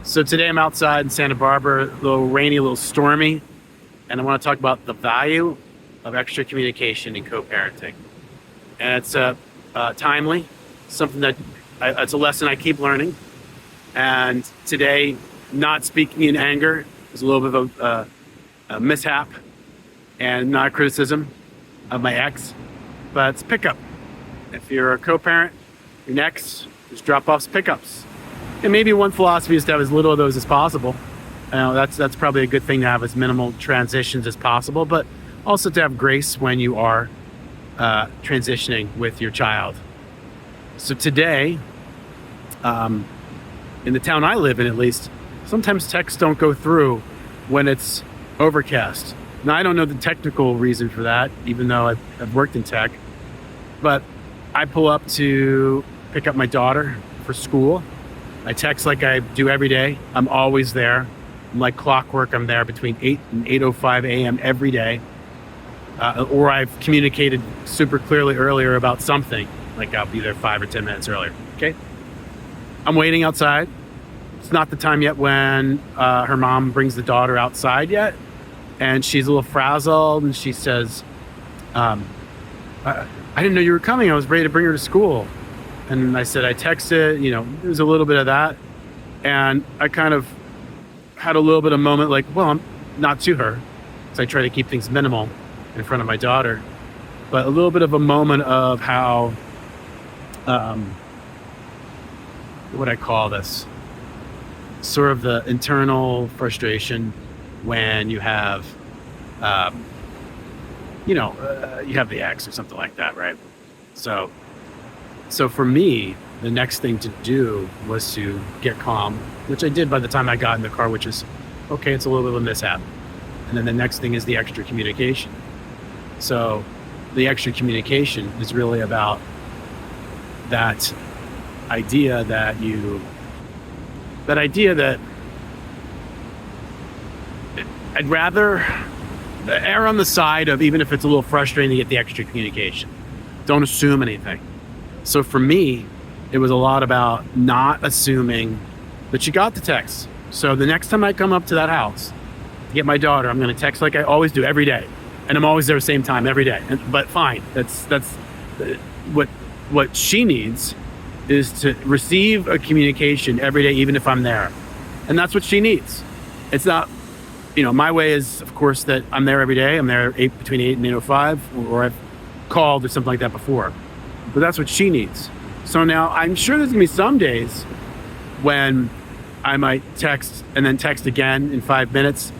So today I'm outside in Santa Barbara, a little rainy, a little stormy, and I want to talk about the value of extra communication in co-parenting. And it's timely, something that it's a lesson I keep learning. And today, not speaking in anger is a little bit of a mishap and not a criticism of my ex, but it's pickup. If you're a co-parent, your next is drop-offs, pickups. And maybe one philosophy is to have as little of those as possible. That's probably a good thing to have as minimal transitions as possible, but also to have grace when you are transitioning with your child. So today, in the town I live in at least, sometimes texts don't go through when it's overcast. Now, I don't know the technical reason for that, even though I've worked in tech, but I pull up to pick up my daughter for school. I text like I do every day. I'm always there. I'm like clockwork. I'm there between 8 and 8:05 a.m. every day. Or I've communicated super clearly earlier about something. Like I'll be there 5 or 10 minutes earlier. Okay? I'm waiting outside. It's not the time yet when her mom brings the daughter outside yet. And she's a little frazzled and she says, I didn't know you were coming. I was ready to bring her to school. And I said, I texted, there was a little bit of that. And I kind of had a little bit of a moment like, well, I'm not to her. So I try to keep things minimal in front of my daughter. But a little bit of a moment of how, what would I call this? Sort of the internal frustration when you have, you have the ex or something like that, right? So for me, the next thing to do was to get calm, which I did by the time I got in the car, which is, okay, it's a little bit of a mishap. And then the next thing is the extra communication. So the extra communication is really about that idea that I'd rather err on the side of, even if it's a little frustrating, to get the extra communication. Don't assume anything. So for me, it was a lot about not assuming that she got the text. So the next time I come up to that house to get my daughter, I'm going to text like I always do every day. And I'm always there at the same time every day. But fine, that's what she needs is to receive a communication every day, even if I'm there. And that's what she needs. It's not, my way is, of course, that I'm there every day. I'm there between 8 and 8:05, or I've called or something like that before. But that's what she needs. So now I'm sure there's gonna be some days when I might text and then text again in 5 minutes,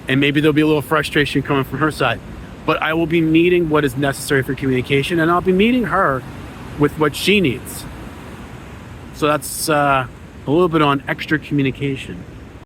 and maybe there'll be a little frustration coming from her side. But I will be meeting what is necessary for communication, and I'll be meeting her with what she needs. So that's a little bit on extra communication.